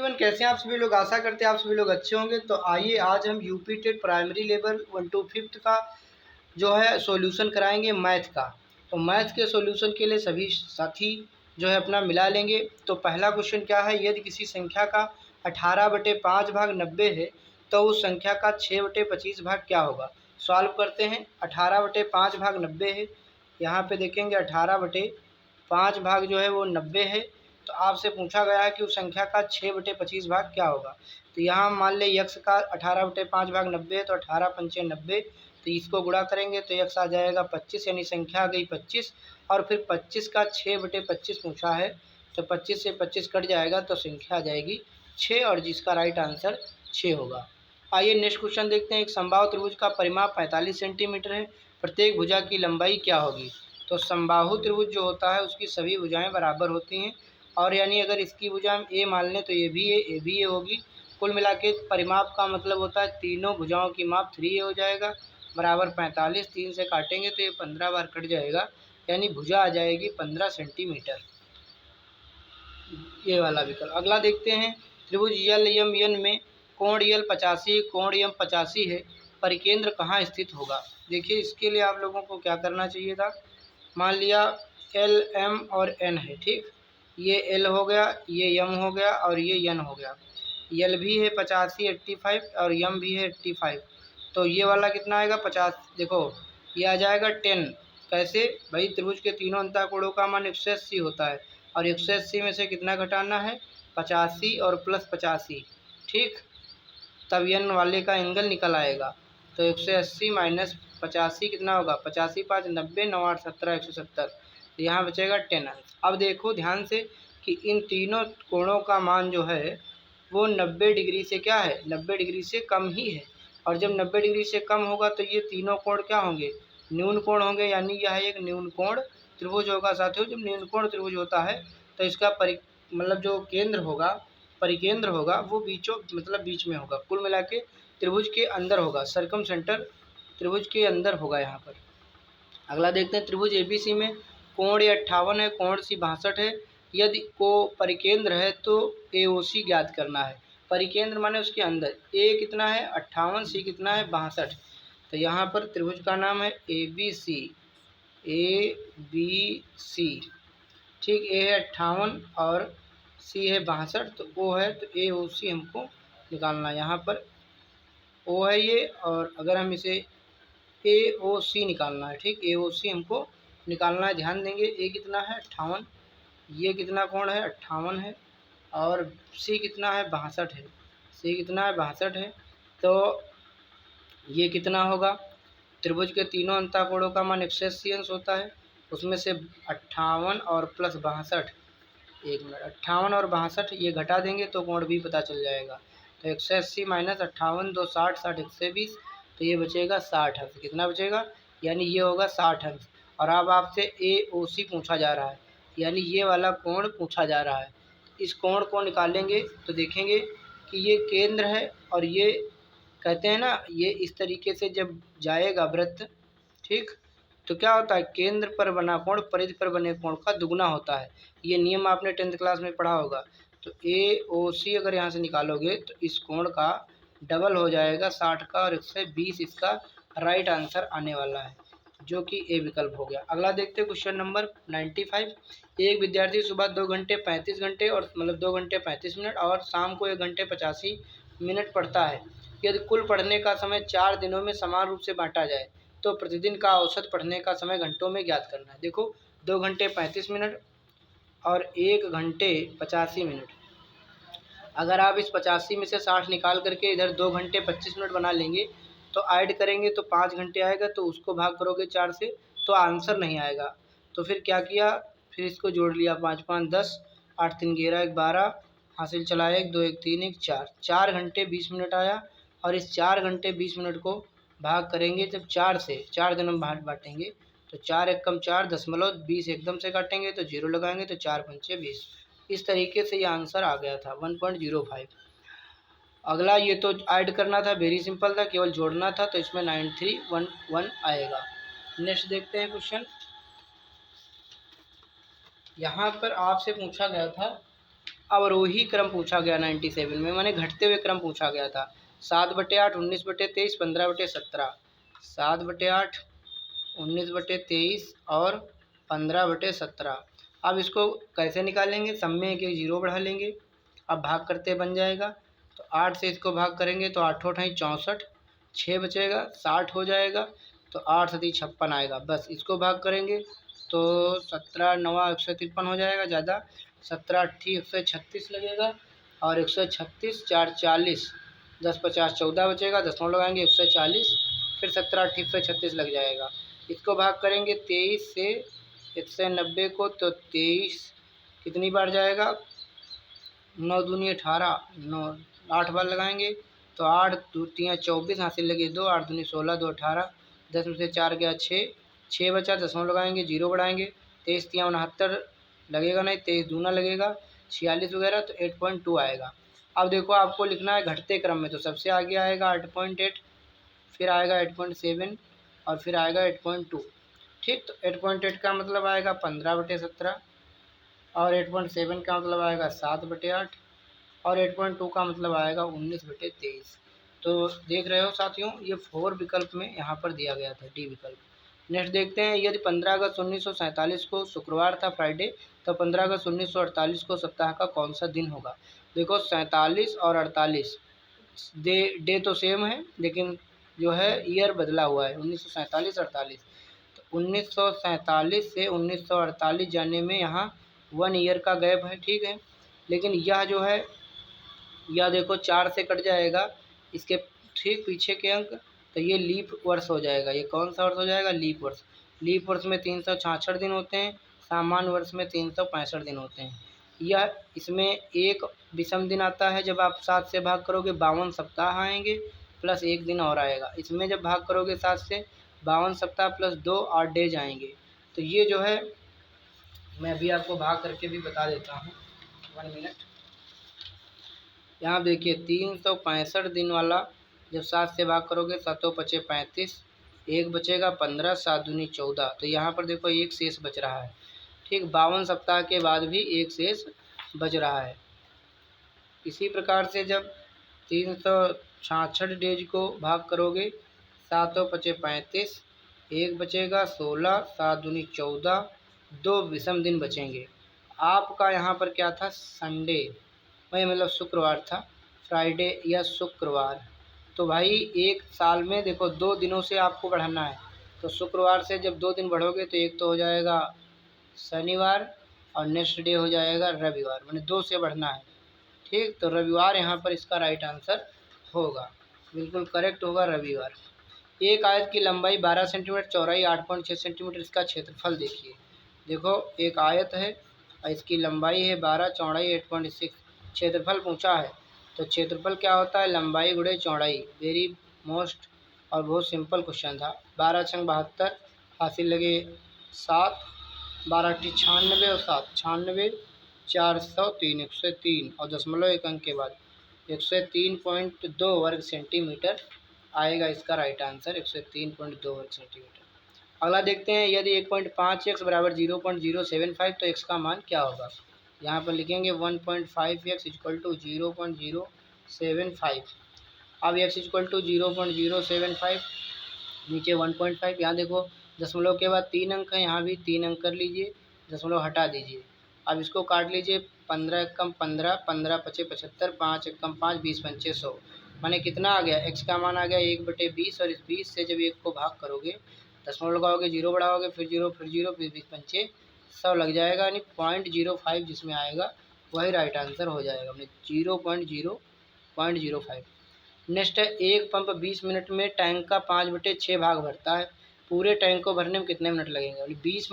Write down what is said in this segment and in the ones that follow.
Everyone, कैसे हैं आप सभी लोग। आशा करते हैं आप सभी लोग अच्छे होंगे। तो आइए आज हम UP TET primary level 1 to 5 का जो है सॉल्यूशन कराएंगे मैथ का। तो मैथ के सॉल्यूशन के लिए सभी साथी जो है अपना मिला लेंगे। तो पहला क्वेश्चन क्या है, यदि किसी संख्या का 18/5 भाग 90 है तो उस संख्या का 6/25 भाग क्या होगा। सॉल्व करते हैं। 18/5 भाग 90 है, यहाँ पे देखेंगे 18/5 भाग जो है वो 90 है। तो आपसे पूछा गया है कि उस संख्या का 6/25 भाग क्या होगा। तो यहाँ मान ले यक्स का 18/5 भाग 90 है, तो 18 पंचे 90, तो इसको गुणा करेंगे तो यक्स आ जाएगा 25, यानी संख्या आ गई 25। और फिर 25 का 6/25 पूछा है, तो 25 से 25 कट जाएगा तो संख्या आ जाएगी 6, और जिसका राइट आंसर 6 होगा। आइए नेक्स्ट क्वेश्चन देखते हैं। एक समबाहु त्रिभुज का परिमाप 45 सेंटीमीटर है, प्रत्येक भुजा की लंबाई क्या होगी। तो समबाहु त्रिभुज जो होता है उसकी सभी भुजाएं बराबर होती हैं, और यानी अगर इसकी भुजा हम ए मान लें तो ये भी ए होगी। कुल मिला के परिमाप का मतलब होता है तीनों भुजाओं की माप 3a हो जाएगा, बराबर 45। 3 से काटेंगे तो ये 15 बार कट जाएगा, यानी भुजा आ जाएगी 15 सेंटीमीटर, ये वाला विकल्प। अगला देखते हैं। त्रिभुज यल यम यन में कोण यल 85, कोण यम 85 है, परिकेंद्र कहाँ स्थित होगा। देखिए इसके लिए आप लोगों को क्या करना चाहिए था। मान लिया एल एम और एन है, ठीक। ये एल हो गया, ये यम हो गया, और ये यन हो गया। यल भी है 85 85, और यम भी है 85। तो ये वाला कितना आएगा 50। देखो ये आ जाएगा 10। कैसे भाई, त्रिभुज के तीनों अंतःकोणों का मान 180 होता है, और 180 में से कितना घटाना है 85 और प्लस 85, ठीक। तब यन वाले का एंगल निकल आएगा। तो 180 माइनस 85 कितना होगा, 85 5 90, 9 8 17 170। तो यहाँ बचेगा 10 अंश। अब देखो ध्यान से कि इन तीनों कोणों का मान जो है वो 90 डिग्री से क्या है, 90 डिग्री से कम ही है। और जब 90 डिग्री से कम होगा तो ये तीनों कोण क्या होंगे, न्यून कोण होंगे, यानी यह एक न्यून कोण त्रिभुज होगा। साथियों जब न्यून कोण त्रिभुज होता है तो इसका मतलब जो केंद्र होगा, परिकेंद्र होगा, वो बीच में होगा। कुल मिला के त्रिभुज के अंदर होगा, सरकम सेंटर त्रिभुज के अंदर होगा यहाँ पर। अगला देखते हैं। त्रिभुज एबीसी में कोण ए 58 है, कोण सी 62 है, यदि को परिकेंद्र है तो एओसी ज्ञात करना है। परिकेंद्र माने उसके अंदर। ए कितना है 58, सी कितना है 62। तो यहाँ पर त्रिभुज का नाम है ए बी सी, ठीक। ए है 58 और सी है 62, तो ओ है, तो ए ओ सी हमको निकालना है। यहाँ पर ओ है ये, और अगर हम इसे ए ओ सी निकालना है, ठीक। ए ओ सी हमको निकालना है। ध्यान देंगे ए कितना है 58, ये कितना कोण है 58 है, और सी कितना है 62 है, सी कितना है 62 है। तो ये कितना होगा, त्रिभुज के तीनों अंतःकोणों का मान 180 अंश होता है, उसमें से 58 और प्लस 62, एक मिनट, 58 और 62 ये घटा देंगे तो कोण भी पता चल जाएगा। तो 180 माइनस 58 2 60, 60 120, तो ये बचेगा 60 अंश। कितना बचेगा, यानी ये होगा 60 अंश। और अब आपसे ए ओ सी पूछा जा रहा है, यानी ये वाला कोण पूछा जा रहा है। इस कोण को निकालेंगे तो देखेंगे कि ये केंद्र है, और ये कहते हैं ना, ये इस तरीके से जब जाएगा वृत्त, ठीक, तो क्या होता है केंद्र पर बना कोण परिधि पर बने कोण का दुगना होता है। ये नियम आपने 10th क्लास में पढ़ा होगा। तो ए ओ सी अगर यहाँ से निकालोगे तो इस कोण का डबल हो जाएगा 60 का, और 120 इसका राइट आंसर आने वाला है, जो कि ए विकल्प हो गया। अगला देखते हैं क्वेश्चन नंबर 95। एक विद्यार्थी सुबह 2 घंटे 35 घंटे और 2 घंटे 35 मिनट और शाम को 1 घंटे 85 मिनट पढ़ता है। यदि कुल पढ़ने का समय 4 दिनों में समान रूप से बांटा जाए तो प्रतिदिन का औसत पढ़ने का समय घंटों में ज्ञात करना है। देखो 2 घंटे 35 मिनट और 1 घंटे 85 मिनट। अगर आप इस 85 में से 60 निकाल करके इधर 2 घंटे 25 मिनट बना लेंगे तो ऐड करेंगे तो 5 घंटे आएगा, तो उसको भाग करोगे 4 से तो आंसर नहीं आएगा। तो फिर क्या किया, फिर इसको जोड़ लिया, 5 5 10, 8 3 11 1 12, हासिल चला 1 2 1 3 1 4, 4 घंटे 20 मिनट आया। और इस 4 घंटे 20 मिनट को भाग करेंगे जब 4 से, 4 दिनों में बांटेंगे तो 4 1 कम 4 दशमलव 20 एकदम से काटेंगे तो 0 लगाएंगे तो 4 पंचे 20। इस तरीके से ये आंसर आ गया था 1.05। अगला ये तो ऐड करना था, वेरी सिंपल था, केवल जोड़ना था, तो इसमें 9311 आएगा। नेक्स्ट देखते हैं क्वेश्चन। यहाँ पर आपसे पूछा गया था अब वही क्रम पूछा गया 97 में, मैंने घटते हुए क्रम पूछा गया था। 7/8, 19/23, 15/17, 7/8, 19/23 और 15/17। अब इसको कैसे निकालेंगे? सब में एक एक जीरो बढ़ा लेंगे। अब भाग करते बन जाएगा, तो 8 से इसको भाग करेंगे तो 8 8 64, 6 बचेगा, 60 हो जाएगा, तो 8 7 56 आएगा। बस इसको भाग करेंगे तो 17 9 153 हो जाएगा, ज़्यादा 17 8 136 लगेगा, और 136 4 40, 10 50 14 बचेगा, दशमलव लगाएंगे 140, फिर 17 8 136 लग जाएगा। इसको भाग करेंगे 23 से 190 को, तो 23 कितनी बार जाएगा? 9 दूनी 18, 9 8 बार लगाएंगे तो 8 2 3 24, हासिल लगे 2, 8 दूनी 16, 2 18, 10 में से 4 गया 6, 6 बचा, दशमलव लगाएंगे, जीरो बढ़ाएंगे, 23 3 69 लगेगा नहीं, 23 दूना लगेगा 46 वगैरह, तो 8.2 आएगा। अब देखो आपको लिखना है घटते क्रम में, तो सबसे आगे आएगा 8.8, फिर आएगा 8.7 और फिर आएगा 8.2। ठीक, तो 8.8 का मतलब आएगा 15/17, और 8.7 का मतलब आएगा 7/8, और 8.2 का मतलब आएगा 19/23। तो देख रहे हो साथियों, ये 4 विकल्प में यहाँ पर दिया गया था, डी विकल्प। नेक्स्ट देखते हैं, यदि 15 अगस्त 1947 को शुक्रवार था, फ्राइडे, तो 15 अगस्त 1948 को सप्ताह का कौन सा दिन होगा? देखो 47 और 48 डे तो सेम है, लेकिन जो है ईयर बदला हुआ है, 1947 48। तो 1947 से 1948 जाने में यहाँ 1 ईयर का गैप है, ठीक है। लेकिन यह जो है, यह देखो 4 से कट जाएगा इसके ठीक पीछे के अंक, तो ये लीप वर्ष हो जाएगा। ये कौन सा वर्ष हो जाएगा? लीप वर्ष। लीप वर्ष में 366 दिन होते हैं, सामान्य वर्ष में 365 दिन होते हैं। यह इसमें एक विषम दिन आता है, जब आप 7 से भाग करोगे 52 सप्ताह आएंगे, प्लस 1 दिन और आएगा। इसमें जब भाग करोगे 7 से 52 सप्ताह प्लस 2 8 डेज आएंगे। तो ये जो है, मैं अभी आपको भाग करके भी बता देता हूँ, 1 मिनट। यहाँ देखिए 365 दिन वाला जब 7 से भाग करोगे, 7 5 35, 1 बचेगा 15, 7 दूनी 14, तो यहाँ पर देखो एक शेष बच रहा है। ठीक, 52 सप्ताह के बाद भी एक शेष बच रहा है। इसी प्रकार से जब 366 डेज को भाग करोगे, 7 5 35, 1 बचेगा 16, 7 दूनी 14, 2 विषम दिन बचेंगे। आपका यहाँ पर क्या था? संडे, वही मतलब शुक्रवार था, फ्राइडे या शुक्रवार। तो भाई एक साल में देखो 2 दिनों से आपको बढ़ाना है, तो शुक्रवार से जब 2 दिन बढ़ोगे तो एक तो हो जाएगा शनिवार, और नेक्स्ट डे हो जाएगा रविवार, मैंने 2 से बढ़ना है। ठीक, तो रविवार यहाँ पर इसका राइट आंसर होगा, बिल्कुल करेक्ट होगा रविवार। एक आयत की लंबाई 12 सेंटीमीटर, चौड़ाई 8.6 सेंटीमीटर, इसका क्षेत्रफल देखिए। देखो एक आयत है और इसकी लंबाई है 12, चौड़ाई 8.6, क्षेत्रफल पूछा है। तो क्षेत्रफल क्या होता है? लंबाई गुणे चौड़ाई। वेरी मोस्ट और बहुत सिंपल क्वेश्चन था। 12 छंग 72, हासिल लगे 7, 12 अट्ठी 96 और 7 96, 403, 103 और दशमलव एक अंक के बाद 103.2 वर्ग सेंटीमीटर आएगा इसका राइट आंसर, 103.2 वर्ग सेंटीमीटर। अगला देखते हैं, यदि 1.5x बराबर 0.075, तो x का मान क्या होगा? यहाँ पर लिखेंगे 1.5x इक्वल टू 0.075। अब x इक्वल टू 0.075, नीचे 1.5, यहाँ देखो दशमलव के बाद 3 अंक है, यहाँ भी 3 अंक कर लीजिए, दशमलव हटा दीजिए। अब इसको काट लीजिए, 15 एकम 15, 15 पचे 75, 5 एकम 5, 20 पंचे 100, माने कितना आ गया? x का मान आ गया 1/20, और इस 20 से जब 1 को भाग करोगे, दशमलव लगाओगे, जीरो बढ़ाओगे, फिर जीरो, फिर जीरो, फिर 20 पंचे 100 लग जाएगा, यानी 0.05 जिसमें आएगा वही राइट आंसर हो जाएगा, अपने 0.05। नेक्स्ट है, एक पंप 20 मिनट में टैंक का 5/6 भाग भरता है, पूरे टैंक को भरने में कितने मिनट लगेंगे? 20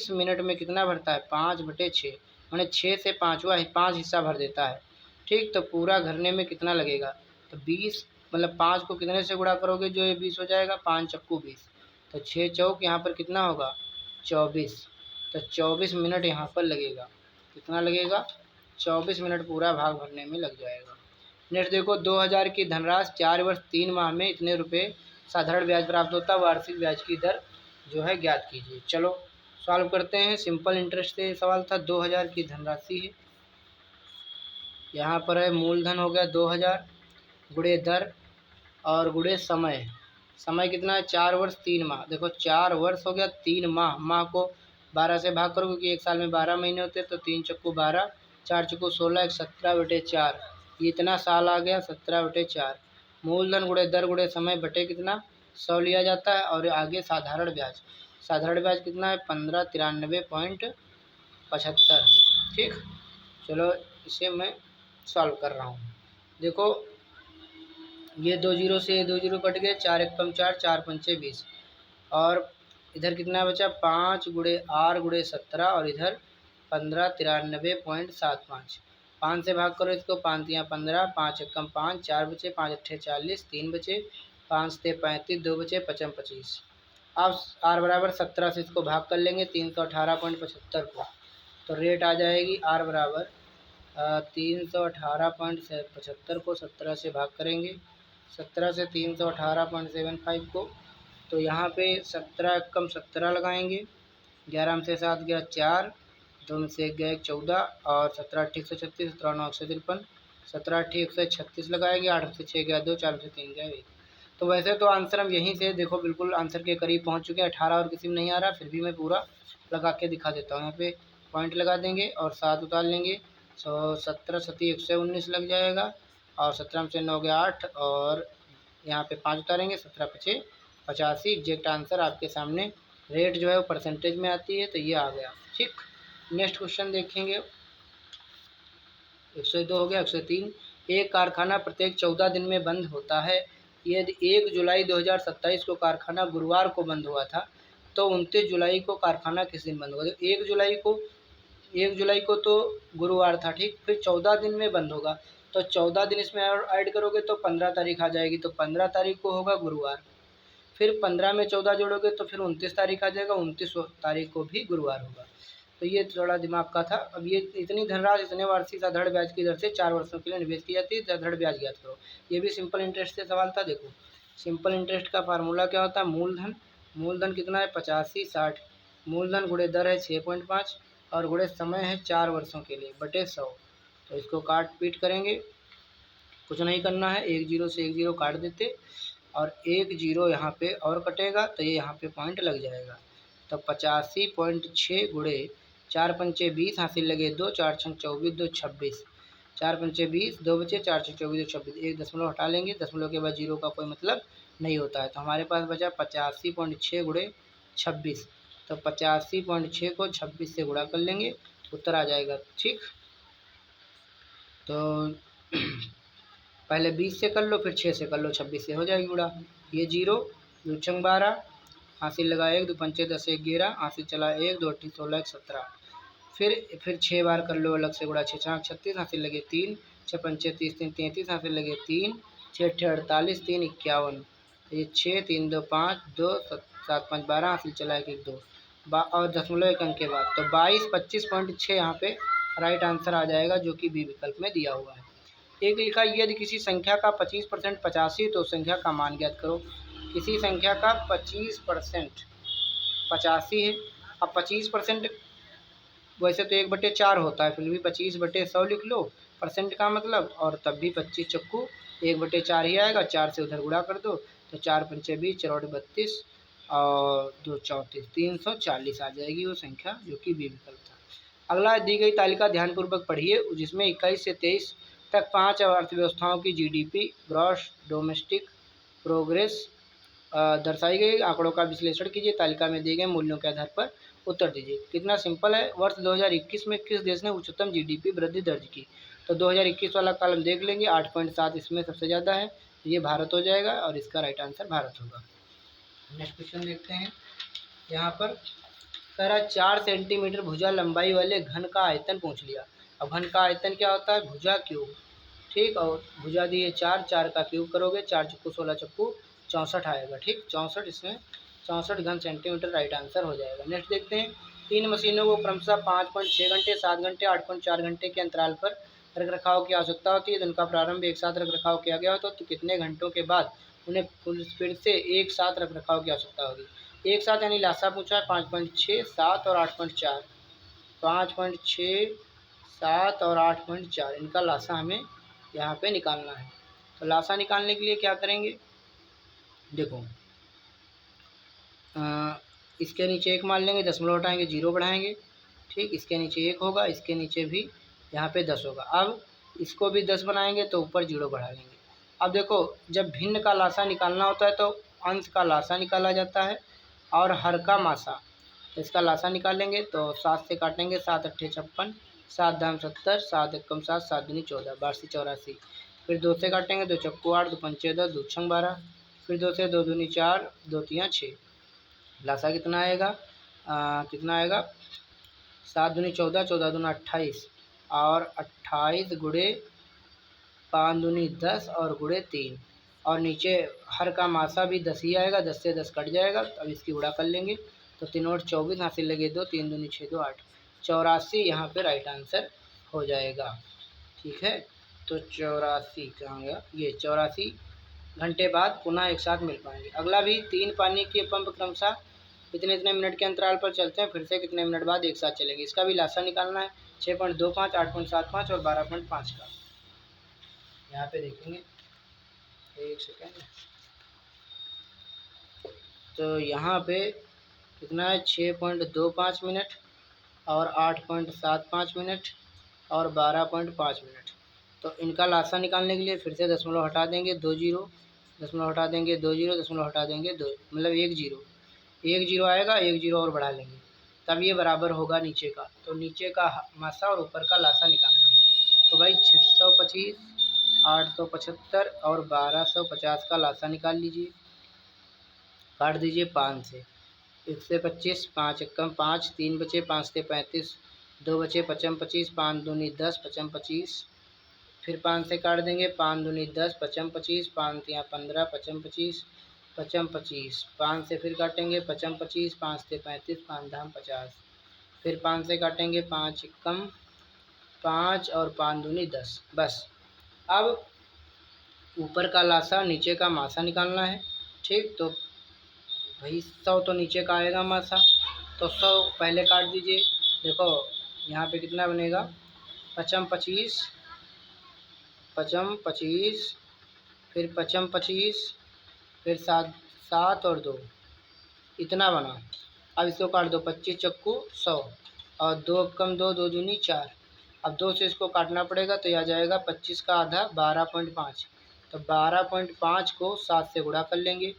मिनट में कितना भरता है? 5/6, मैंने 6 से 5 हिस्सा भर देता है। ठीक, तो पूरा भरने में कितना लगेगा? तो 20 मतलब 5 को कितने से गुणा करोगे जो ये 20 हो जाएगा? 5 चक्कू 20, तो 6 चौक यहाँ पर कितना होगा? 24, तो 24 मिनट यहाँ पर लगेगा। कितना लगेगा? 24 मिनट पूरा भाग भरने में लग जाएगा। नेक्स्ट देखो, 2000 की धनराशि 4 वर्ष 3 माह में इतने रुपए साधारण ब्याज प्राप्त होता है, वार्षिक ब्याज की दर जो है ज्ञात कीजिए। चलो सॉल्व करते हैं। सिंपल इंटरेस्ट से सवाल था, 2000 की धनराशि है, यहाँ पर है मूलधन हो गया 2000 गुणे दर और गुणे समय। समय कितना है 4 वर्ष 3 माह। देखो 4 वर्ष हो गया 3 माह, माह को 12 से भाग करो क्योंकि एक साल में 12 महीने होते हैं, तो 3 चक्कू 12, 4 चक्कू 16, 17/4। ये इतना साल आ गया 17/4। मूलधन गुणे दर गुणे समय बटे कितना 100 लिया जाता है। और आगे साधारण ब्याज, साधारण ब्याज कितना है 1593.75। ठीक, चलो इसे मैं सॉल्व कर रहा हूँ। देखो ये 2 जीरो से ये 2 जीरो कट गए, 4 एक कम 4, 4 पंचे 20 और इधर कितना बचा 5 गुणे आर गुणे 17 और इधर 1593.75। 5 से भाग करो इसको, 5 तियाँ 15, 5 एक कम 5, 4 बचे, 5 अट्ठे 40, 3 बचे, 5 ते 35, 2 बचे 55 25। अब आर बराबर 17 से इसको भाग कर लेंगे 318.75 को, तो रेट आ जाएगी आर बराबर 318.75 को 17 से भाग करेंगे, 17 से 318.75 को, तो यहाँ पे 17 कम 17 लगाएंगे, 11 में से 7 गया 4, 2 में से 1 गया 14 और 17 अट्ठी 136, 17 9 153, 17 अट्ठी 136 लगाएंगे, 8 में से 6 गया 2, 4 में से 3 गया 1। तो वैसे तो आंसर हम यहीं से देखो बिल्कुल आंसर के करीब पहुँच चुके हैं, 18 और किसी में नहीं आ रहा, फिर भी मैं पूरा लगा के दिखा देता हूँ। यहाँ पे पॉइंट लगा देंगे और 7 उतार लेंगे, 17 सती 119 लग जाएगा और 17 में से 9 गया 8 और यहाँ पे 5 उतारेंगे, 17 पचे 85। एग्जैक्ट आंसर आपके सामने, रेट जो है वो परसेंटेज में आती है, तो ये आ गया। ठीक, नेक्स्ट क्वेश्चन देखेंगे। 102 हो गया। 103, एक कारखाना प्रत्येक 14 दिन में बंद होता है। यदि 1 जुलाई 2027 को कारखाना गुरुवार को बंद हुआ था, तो 29 जुलाई को कारखाना किस दिन बंद होगा। तो 1 जुलाई को तो गुरुवार था, ठीक, फिर 14 दिन में बंद होगा, तो 14 दिन इसमें ऐड करोगे तो 15 तारीख आ जाएगी, तो 15 तारीख को होगा गुरुवार। फिर 15 में 14 जोड़ोगे तो फिर 29 तारीख आ जाएगा, 29 तारीख को भी गुरुवार होगा। तो ये थोड़ा दिमाग का था। अब ये इतनी धनराशि इतने वार्षिक साधारण ब्याज की दर से 4 वर्षों के लिए निवेश की जाती है, साधारण ब्याज ज्ञात करो। ये भी सिंपल इंटरेस्ट से सवाल था। देखो सिंपल इंटरेस्ट का फार्मूला क्या होता है, मूलधन कितना है 85 60, मूलधन गुणे दर है 6.5 और गुणे समय है 4 वर्षों के लिए बटे 100। तो इसको काट पीट करेंगे, कुछ नहीं करना है, 1 जीरो से 1 जीरो काट देते और 1 जीरो यहाँ पे और कटेगा, तो ये यहाँ पे पॉइंट लग जाएगा। तो 85.6 गुणे 4 पंचे 20 हासिल लगे 2, 4 छंग 24, 2 26, 4 पंचे 20, 2 बचे, 4 छंग 24, 2 26, एक दशमलव हटा लेंगे, दशमलव के बाद जीरो का कोई मतलब नहीं होता है। तो हमारे पास बचा 85.6 गुणे 26, तो 85.6 को 26 से गुणा कर लेंगे, उत्तर आ जाएगा। ठीक, तो पहले 20 से कर लो, फिर 6 से कर लो, 26 से हो जाएगी गुणा। ये 0, 2 छंग 12, हासिल लगा 1, 2 पंचे 10, 1 11, हासिल चला 1, 2 अट्ठी 16, 1 17। फिर 6 बार कर लो अलग से गुणा, 6 छाक 36, हासिल लगे 3, 6 पंचे 30, 3 33, हासिल लगे 3, 6 अट्ठे 48, 3 51। ये 6 3 2 5, 2 7 5 12, हासिल चला 1 1 2 और दशमलव एक अंक के बाद, तो 22 25.6 यहाँ पे राइट आंसर आ जाएगा, जो कि बी विकल्प में दिया हुआ है। एक लिखा, यदि किसी संख्या का 25% 85 तो संख्या का मान ज्ञात करो। किसी संख्या का 25% 85 है। अब 25% वैसे तो 1/4 होता है, फिर भी 25/100 लिख लो परसेंट का मतलब, और तब भी 25 चक्कू 1/4 ही आएगा, 4 से उधर गुणा कर दो, तो 4 पंचे 20, 4 32 और 2 34, 340 आ जाएगी वो संख्या, जो कि बी विकल्प था। अगला, दी गई तालिका ध्यानपूर्वक पढ़िए, जिसमें 21 से 23 तक 5 अर्थव्यवस्थाओं की जीडीपी ग्रॉस डोमेस्टिक प्रोग्रेस दर्शाई गई आंकड़ों का विश्लेषण कीजिए, तालिका में दिए गए मूल्यों के आधार पर उत्तर दीजिए। कितना सिंपल है, वर्ष 2021 में किस देश ने उच्चतम जीडीपी वृद्धि दर्ज की। तो 2021 वाला कॉलम देख लेंगे, 8.7 इसमें सबसे ज़्यादा है, तो ये भारत हो जाएगा और इसका राइट आंसर भारत होगा। नेक्स्ट क्वेश्चन देखते हैं। यहाँ पर कह रहा 4 सेंटीमीटर भुजा लंबाई वाले घन का आयतन पूछ लिया। अब घन का आयतन क्या होता है, भुजा क्यूब, ठीक, और भुजा दी है 4, 4 का क्यूब करोगे, 4 चक्कू 16 चक्कू 64 आएगा, ठीक, 64, इसमें 64 घन सेंटीमीटर राइट आंसर हो जाएगा। नेक्स्ट देखते हैं, 3 मशीनों को क्रमशः 5.6 घंटे 7 घंटे 8.4 घंटे के अंतराल पर रख रखाव की आवश्यकता होती है। तो उनका प्रारंभ एक साथ रख रखाव किया गया हो तो कितने घंटों के बाद उन्हें फिर से एक साथ रख रखाव की आवश्यकता होगी। एक साथ यानी लासा पूछा है, 5.6 7 और 8.4, 5.6 7 और 8.4 इनका लासा हमें यहाँ पे निकालना है। तो लासा निकालने के लिए क्या करेंगे, देखो इसके नीचे 1 मान लेंगे, दशमलव हटाएंगे 0 बढ़ाएंगे, ठीक। इसके नीचे 1 होगा, इसके नीचे भी यहाँ पे 10 होगा। अब इसको भी 10 बनाएंगे तो ऊपर 0 बढ़ा लेंगे। अब देखो जब भिन्न का लासा निकालना होता है तो अंश का लासा निकाला जाता है और हर का मासा। तो इसका लासा निकालेंगे तो 7 से काटेंगे, 7 अट्ठे 56, 7 दाम 70, 7 एकम 7, 7 दूनी 14, 12 84। फिर 2 से काटेंगे, 2 चक्कू 8, 2 पंचे 10, 2 छंग 12, फिर 2 से 2 दूनी 4, 2 तियाँ 6। लासा कितना आएगा, कितना आएगा 7 दूनी 14, 14 दूना 28 और 28 गुणे 5 दूनी 10 और गुणे 3 और नीचे हर का मासा भी 10 ही आएगा, 10 से 10 कट जाएगा। अब इसकी गुणा कर लेंगे तो 3 और 24 हासिल लगे 2, 3 दूनी 6, 2 8, 84 यहाँ पे राइट आंसर हो जाएगा। ठीक है, तो 84 कहाँ गया, ये 84 घंटे बाद पुनः एक साथ मिल पाएंगे। अगला भी 3 पानी के पंप क्रमशः इतने इतने मिनट के अंतराल पर चलते हैं, फिर से कितने मिनट बाद एक साथ चलेंगे। इसका भी लासा निकालना है, 6.25, 8.75 और 12.5 का। यहाँ पे देखेंगे, एक सेकेंड, तो यहाँ पे कितना है 6.25 मिनट और 8.75 मिनट और 12.5 मिनट। तो इनका लासा निकालने के लिए फिर से दशमलव हटा देंगे, 2 जीरो, दशमलव हटा देंगे 2 जीरो, दशमलव हटा देंगे 2, मतलब 1 जीरो, 1 जीरो आएगा, 1 जीरो और बढ़ा लेंगे, तब ये बराबर होगा नीचे का। तो नीचे का मासा और ऊपर का लासा निकालना है। तो भाई 625, 875 और 1250 का लासा निकाल लीजिए। काट दीजिए 5 से, 1 से 25, 5 एकम 5, 3 बचे, 5 से 35, 2 बचे, 55 25, 5 दूनी 10, 55 25, फिर 5 से काट देंगे, 5 दूनी 10, 55 25, 5 तियाँ 15, 55 25, 55 25, 5 से फिर काटेंगे 55 25, 5 से 35, 5 धाम 50, फिर 5 से काटेंगे, 5 एकम 5 और 5 दूनी 10। बस अब ऊपर का लासा नीचे का मासा निकालना है, ठीक। तो भाई 100 तो नीचे का आएगा मासा, तो 100 पहले काट दीजिए। देखो यहाँ पे कितना बनेगा, 55 25, 55 25, फिर 55 25, फिर 7 7 और 2, इतना बना। अब इसको काट दो, 25 चक्कू 100 और 2 कम 2, 2 दूनी 4। अब 2 से इसको काटना पड़ेगा तो यह आ जाएगा 25 का आधा 12.5। तो 12.5 को 7 से गुणा कर लेंगे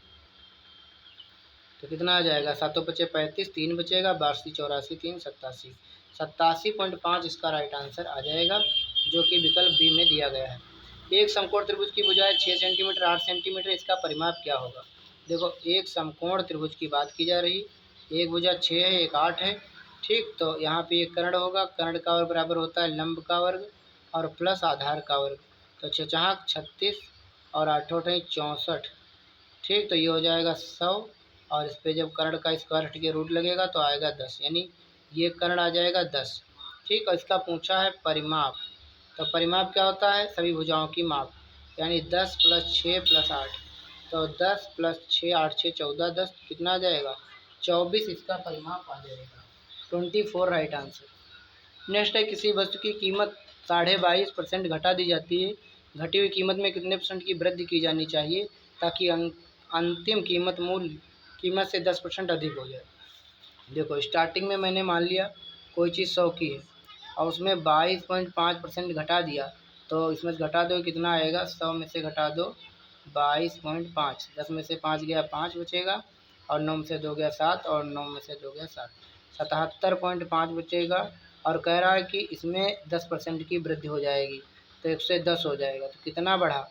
तो कितना आ जाएगा, 7 बचे 35, 3 बचेगा, 12 84, 3 87, 87.5 इसका राइट आंसर आ जाएगा, जो कि विकल्प बी में दिया गया है। एक समकोण त्रिभुज की भुजाएं 6 सेंटीमीटर 8 सेंटीमीटर, इसका परिमाप क्या होगा। देखो एक समकोण त्रिभुज की बात की जा रही, एक भुजा 6 है, एक 8 है, ठीक। तो यहाँ पे एक कर्ण होगा, कर्ण का वर्ग बराबर होता है लंब का वर्ग और प्लस आधार का वर्ग। तो 6 36 और 8 64, ठीक। तो ये हो जाएगा 100 और इस पर जब कर्ण का स्क्वायर हट के रूट लगेगा तो आएगा 10, यानी ये कर्ण आ जाएगा 10, ठीक। और इसका पूछा है परिमाप, तो परिमाप क्या होता है, सभी भुजाओं की माप, यानी 10 + 6 + 8, तो 10 + 6 8 6 14, 10 कितना आ जाएगा 24, इसका परिमाप आ जाएगा 24 राइट आंसर। नेक्स्ट है, किसी वस्तु की कीमत 22.5% घटा दी जाती है, घटी हुई कीमत में कितने % की वृद्धि की जानी चाहिए ताकि अंतिम कीमत से 10% अधिक हो जाए। देखो स्टार्टिंग में मैंने मान लिया कोई चीज़ 100 की है और उसमें 22.5% घटा दिया, तो इसमें से घटा दो कितना आएगा, 100 में से घटा दो 22.5, 10 में से 5 गया 5 बचेगा और 9 में से 2 गया 7 और 9 में से 2 गया 7, 77.5 बचेगा। और कह रहा है कि इसमें 10% की वृद्धि हो जाएगी तो 110 हो जाएगा। तो कितना बढ़ा,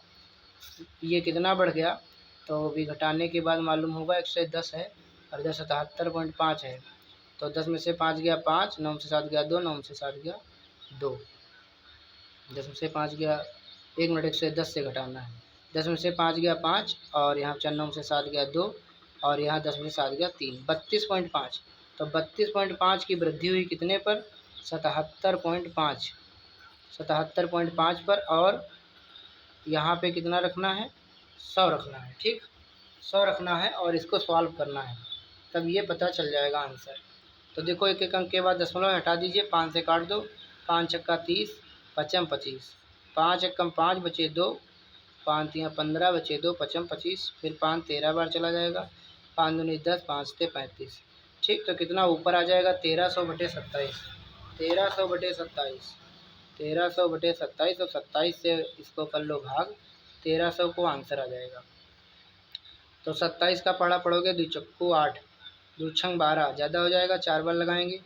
ये कितना बढ़ गया, तो भी घटाने के बाद मालूम होगा 110 है और इधर 77.5 है। तो 10 में से 5 गया 5, 9 में से 7 गया 2, 9 में से 7 गया 2, 10 में से 5 गया, 1 मिनट 110 से घटाना है, 10 में से 5 गया 5 और यहाँ 4 9 में से 7 गया 2 और यहाँ 10 में से 7 गया 3, 32.5। तो 32.5 की वृद्धि हुई कितने पर, 77.5, 77.5 पर। और यहाँ पे कितना रखना है, 100 रखना है, ठीक, 100 रखना है और इसको सॉल्व करना है, तब ये पता चल जाएगा आंसर। तो देखो एक एक अंक के बाद दशमलव हटा दीजिए, 5 से काट दो, 5 छक्का 30, पचम 25, 5 एकम 5 बचे 2, 5 तियाँ 15 बचे 2, पचम 25, फिर 5 13 बार चला जाएगा, 5 दूनी 10, 5 ते 35। ठीक, तो कितना ऊपर आ जाएगा 1300/27, 1300/27, 1300/27 और 27 से इसको कर लो भाग, 1300 को आंसर आ जाएगा। तो 27 का पढ़ा पढ़ोगे, 2 चक्कू 8, 2 छंग 12, ज़्यादा हो जाएगा, 4 बार लगाएंगे,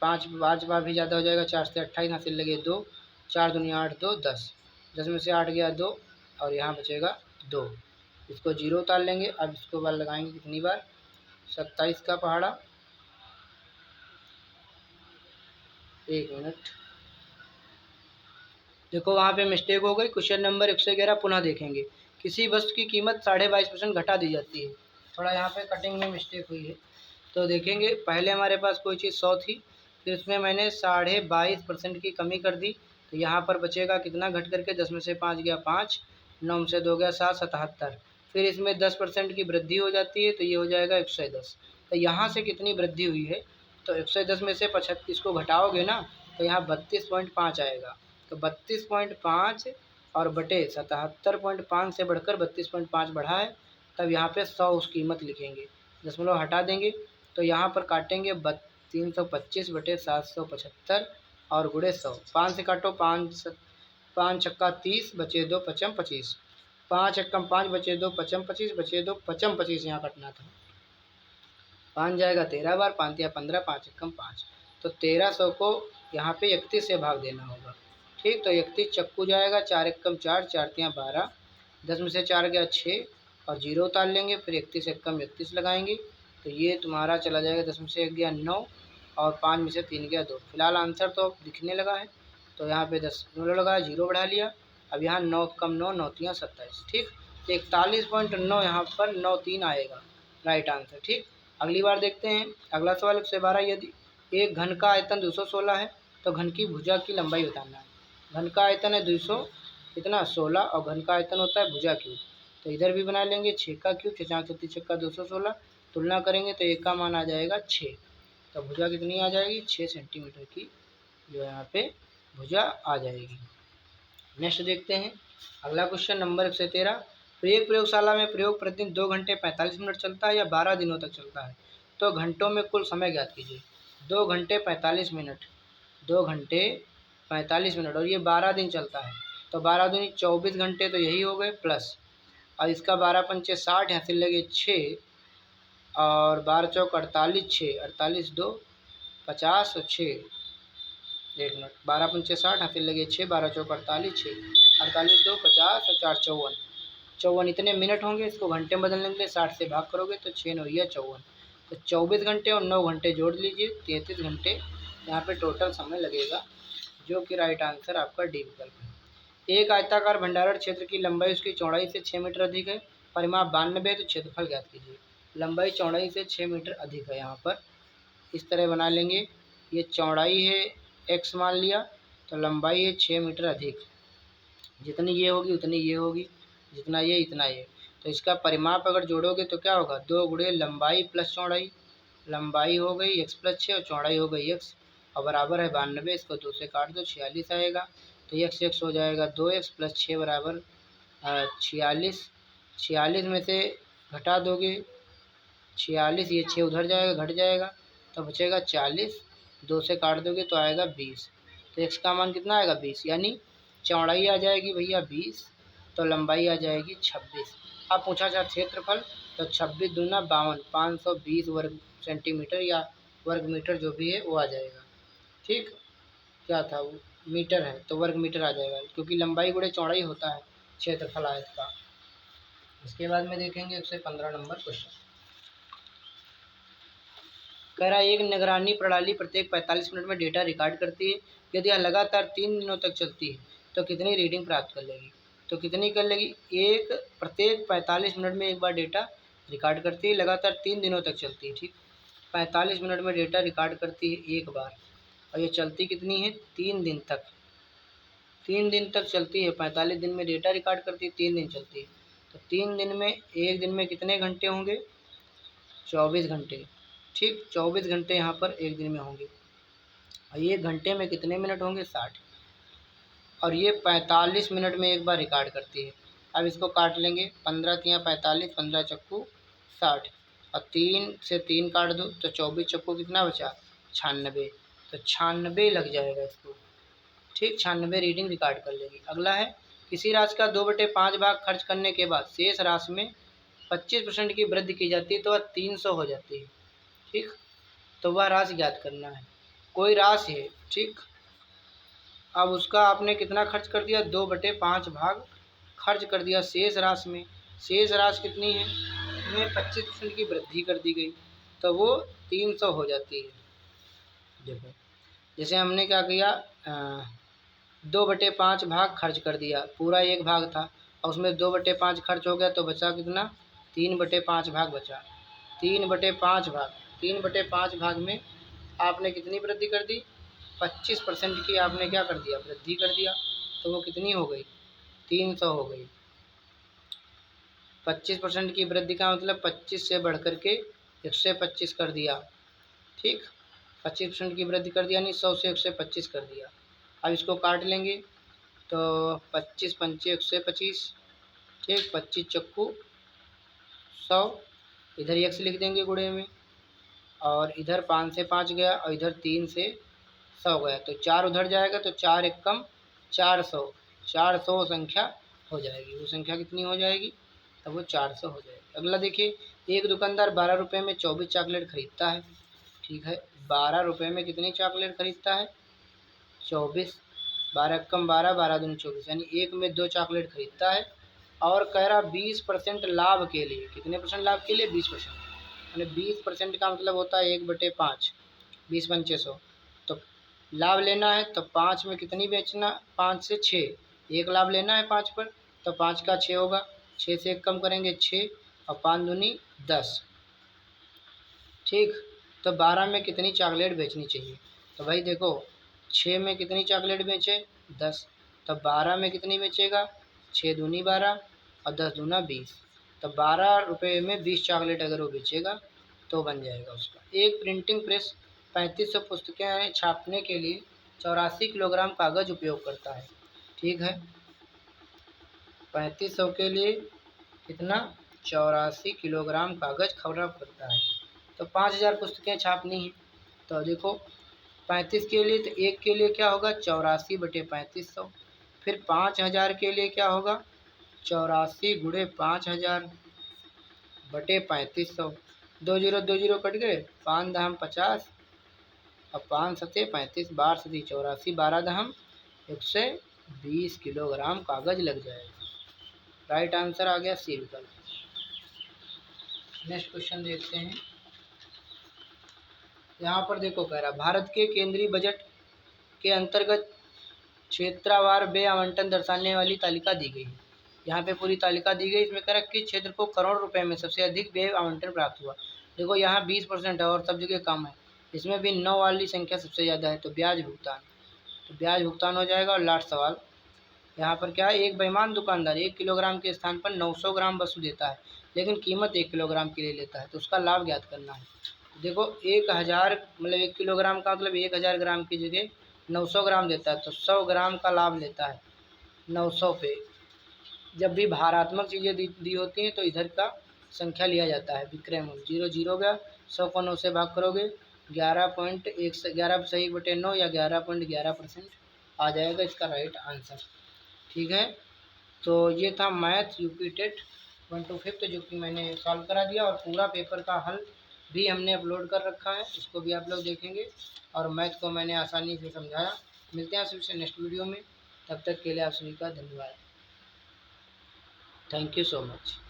5 बार भी ज़्यादा हो जाएगा, 4 से 28, हासिल लगे 2, 4 दूनी 8, 2 10, 10 में से 8 गया 2 और यहाँ बचेगा 2, इसको 0 उतार लेंगे। अब इसको बार लगाएंगे कितनी बार, 27 का पहाड़ा, 1 मिनट, देखो वहाँ पे मिस्टेक हो गई। क्वेश्चन नंबर 111 पुनः देखेंगे। किसी वस्तु की कीमत 22.5% घटा दी जाती है, थोड़ा यहाँ पे कटिंग में मिस्टेक हुई है, तो देखेंगे। पहले हमारे पास कोई चीज़ 100 थी, फिर उसमें मैंने 22.5% की कमी कर दी, तो यहाँ पर बचेगा कितना घट करके, 10 में से 5 गया 5, 9 में से 2 गया 7, 77, फिर इसमें 10% की वृद्धि हो जाती है, तो ये हो जाएगा 110। तो यहाँ से कितनी वृद्धि हुई है, तो 110 में से 35 को घटाओगे ना, तो यहाँ 32.5 आएगा। तो 32.5 और बटे 77.5 से बढ़कर 32.5 बढ़ा है, तब यहाँ पे 100 उसकी कीमत लिखेंगे, दशमलव हटा देंगे, तो यहाँ पर काटेंगे 325/775 और गुणे 100, 5 से काटो, 5 छक्का 30 बचे 2, पचम 25, 5 एकम 5 बचे 2, पचम 25 बचे 2, पचम 25 यहाँ कटना था, 5 जाएगा 13 बार, 5 तिया 15, 5 एकम 5, तो 1300 को यहाँ पे 31 से भाग देना होगा। ठीक, तो 31 चक्कू जाएगा, 4 एकम 4, 4 तियाँ 12, 10 में से 4 गया 6 और 0 उतार लेंगे, फिर 31 एकम 31 लगाएंगे, तो ये तुम्हारा चला जाएगा, 10 में से 1 गया 9 और 5 में से 3 गया 2। फिलहाल आंसर तो दिखने लगा है, तो यहाँ पे 10 लगा, 0 बढ़ा लिया। अब यहाँ 9 कम 9, 9 तियाँ 27। ठीक, तो 41.9 यहाँ पर 9 3 आएगा राइट आंसर। ठीक, अगली बार देखते हैं। अगला सवाल 112, यदि एक घन का आयतन 216 है तो घन की भुजा की लंबाई बताना है। घन का आयतन है 200 कितना 16 और घन का आयतन होता है भुजा क्यूब, तो इधर भी बना लेंगे 6 का क्यूब, 6 36 छक्का 216, तुलना करेंगे तो एक का मान आ जाएगा 6, तो भुजा कितनी आ जाएगी 6 सेंटीमीटर की जो यहाँ पे भुजा आ जाएगी। नेक्स्ट देखते हैं अगला क्वेश्चन नंबर 113, एक प्रयोगशाला में प्रयोग प्रतिदिन 2 घंटे 45 मिनट चलता है या 12 दिनों तक चलता है, तो घंटों में कुल समय ज्ञात कीजिए। 2 घंटे 45 मिनट, 2 घंटे 45 मिनट और ये 12 दिन चलता है, तो 12 दूनी 24 घंटे, तो यही हो गए प्लस, और इसका 12 पंचे 60, यहाँ से लगे 6 और 12 चौक 48, 6 48 2 50 और 6, 1 मिनट, 12 पंचे 60, यहाँ से लगे 6, 12 चौक 48, 6 48 2 50 और 4 54, 54 इतने मिनट होंगे। इसको घंटे में बदलने के लिए 60 से भाग करोगे तो 6 9 54, तो 24 घंटे और 9 घंटे जोड़ लीजिए, 33 घंटे यहाँ पे टोटल समय लगेगा, जो कि राइट आंसर आपका डी विकल्प है। एक आयताकार भंडारण क्षेत्र की लंबाई उसकी चौड़ाई से 6 मीटर अधिक है, परिमाप 92, तो क्षेत्रफल ज्ञात कीजिए। लंबाई चौड़ाई से 6 मीटर अधिक है, यहाँ पर इस तरह बना लेंगे। ये चौड़ाई है x मान लिया, तो लंबाई है 6 मीटर अधिक, जितनी ये होगी उतनी ये होगी, जितना ये इतना ये, तो इसका परिमाप अगर जोड़ोगे तो क्या होगा 2 गुणे लंबाई प्लस चौड़ाई, लंबाई हो गई x प्लस 6 और चौड़ाई हो गई x और बराबर है 92, इसको 2 से काट दो 46 आएगा, तो x x हो जाएगा 2x प्लस 6 बराबर 46, 46 में से घटा दोगे 46, ये 6 उधर जाएगा घट जाएगा, तो बचेगा 40, 2 से काट दोगे तो आएगा 20, तो x का मान कितना आएगा 20, यानी चौड़ाई आ जाएगी भैया 20, तो लंबाई आ जाएगी 26। अब पूछा जाए क्षेत्रफल, तो 26 दूना 52, 520 वर्ग सेंटीमीटर या वर्ग मीटर जो भी है वो आ जाएगा। ठीक, क्या था वो मीटर है तो वर्ग मीटर आ जाएगा, क्योंकि लंबाई गुणे चौड़ाई होता है क्षेत्रफल आयत का। इसके बाद में देखेंगे 115 नंबर क्वेश्चन, कह रहा है एक निगरानी प्रणाली प्रत्येक 45 मिनट में डेटा रिकॉर्ड करती है, यदि यह लगातार 3 दिनों तक चलती है तो कितनी रीडिंग प्राप्त कर लेगी, तो कितनी कर लेगी, एक प्रत्येक 45 मिनट में एक बार डेटा रिकॉर्ड करती है, लगातार 3 दिनों तक चलती है। ठीक, 45 मिनट में डेटा रिकॉर्ड करती है एक बार, और ये चलती कितनी है 3 दिन तक, 3 दिन तक चलती है। 45 दिन में डेटा रिकॉर्ड करती है, 3 दिन चलती है, तो 3 दिन में एक दिन में कितने घंटे होंगे 24 घंटे। ठीक, 24 घंटे यहाँ पर एक दिन में होंगे, और ये घंटे में कितने मिनट होंगे 60, और ये 45 मिनट में एक बार रिकॉर्ड करती है। अब इसको काट लेंगे, 15 तियाँ 45, 15 चक्कू 60, और 3 से 3 काट दो तो 24 चक्कू कितना बचा 96, तो 96 लग जाएगा इसको। ठीक, 96 रीडिंग रिकॉर्ड कर लेगी। अगला है, किसी राशि का 2/5 भाग खर्च करने के बाद शेष राशि में 25% की वृद्धि की जाती है तो वह 300 हो जाती है। ठीक, तो वह राशि ज्ञात करना है। कोई राशि है, ठीक, अब उसका आपने कितना खर्च कर दिया, 2/5 भाग खर्च कर दिया शेष राशि में। शेष राशि कितनी है, उसमें 25% की वृद्धि कर दी गई तो वो 300 हो जाती है। देखो, जैसे हमने क्या किया, 2/5 भाग खर्च कर दिया, पूरा 1 भाग था और उसमें 2/5 खर्च हो गया तो बचा कितना, 3/5 भाग बचा। 3/5 भाग में आपने कितनी वृद्धि कर दी, 25% की आपने क्या कर दिया, वृद्धि कर दिया, तो वो कितनी हो गई, 300 हो गई। 25% की वृद्धि का मतलब 25 से बढ़ कर के 125 कर दिया। ठीक, 25% की वृद्धि कर दिया, यानी 100 से 125 कर दिया। अब इसको काट लेंगे तो 25 पंचे 125, ठीक, 25 चक्कू 100, इधर x लिख देंगे गुणे में, और इधर 5 से 5 गया और इधर 3 से 100 गया, तो 4 उधर जाएगा तो 4 एकम 400, 400 संख्या हो जाएगी। वो संख्या कितनी हो जाएगी, तब वो 400 हो जाएगी। अगला देखिए, एक दुकानदार 12 रुपये में 24 चॉकलेट खरीदता है। ठीक है, 12 रुपये में कितनी चॉकलेट खरीदता है, 24, 12 कम 12, 12 दूनी 24, यानी एक में 2 चॉकलेट खरीदता है। और कह रहा 20% लाभ के लिए, कितने परसेंट लाभ के लिए, 20%, यानी 20% का मतलब होता है 1/5, 20 पंचे 100, तो लाभ लेना है तो 5 में कितनी बेचना, 5 से 6, एक लाभ लेना है 5 पर, तो 5 का 6 होगा, 6 से 1 कम करेंगे 6, और 5 दूनी 10। ठीक, तो 12 में कितनी चॉकलेट बेचनी चाहिए, तो भाई देखो 6 में कितनी चॉकलेट बेचे, 10, तो 12 में कितनी बेचेगा, 6 दूनी 12 और 10 दूना 20, तो 12 रुपये में 20 चॉकलेट अगर वो बेचेगा तो बन जाएगा उसका। एक प्रिंटिंग प्रेस 3500 पुस्तकें छापने के लिए 84 किलोग्राम कागज़ उपयोग करता है। ठीक है, 3500 के लिए कितना, 84 किलोग्राम कागज़ खराब करता है, तो 5000 पुस्तकें छापनी है। तो देखो 35 के लिए, तो एक के लिए क्या होगा, 84/3500, फिर 5000 के लिए क्या होगा, 84 गुणे 5000 बटे 3500, 2 जीरो 2 जीरो कट गए, 5 दहम 50 और 5 सते 35, 12 सती 84, 12 दहम 120 किलोग्राम कागज़ लग जाएगा। राइट आंसर आ गया सी विकल्प। नेक्स्ट क्वेश्चन देखते हैं। यहाँ पर देखो कह रहा, भारत के केंद्रीय बजट के अंतर्गत क्षेत्रवार व्यय आवंटन दर्शाने वाली तालिका दी गई है। यहाँ पे पूरी तालिका दी गई, इसमें कह रहा किस क्षेत्र को करोड़ रुपए में सबसे अधिक व्यय आवंटन प्राप्त हुआ। देखो यहाँ 20% है और सब जगह कम है, इसमें भी 9 वाली संख्या सबसे ज़्यादा है, तो ब्याज भुगतान, तो ब्याज भुगतान हो जाएगा। और लास्ट सवाल यहाँ पर क्या है, एक बेईमान दुकानदार 1 किलोग्राम के स्थान पर 900 ग्राम वस्तु देता है लेकिन कीमत 1 किलोग्राम के लिए लेता है, तो उसका लाभ ज्ञात करना है। देखो 1000 मतलब 1 किलोग्राम का मतलब 1000 ग्राम की जगह 900 ग्राम देता है, तो 100 ग्राम का लाभ लेता है 900 पे। जब भी भारात्मक चीज़ें दी होती हैं तो इधर का संख्या लिया जाता है, विक्रय मूल्य 0 0 गया, 100 को 9 से भाग करोगे 11 सही बटे 9 या 11.11% आ जाएगा इसका राइट आंसर। ठीक है, तो ये था मैथ यूपी टेट 1 to 5 जो कि मैंने सॉल्व करा दिया, और पूरा पेपर का हल भी हमने अपलोड कर रखा है, उसको भी आप लोग देखेंगे, और मैथ को मैंने आसानी से समझाया। मिलते हैं आप सभी से नेक्स्ट वीडियो में, तब तक के लिए आप सभी का धन्यवाद। Thank you so much.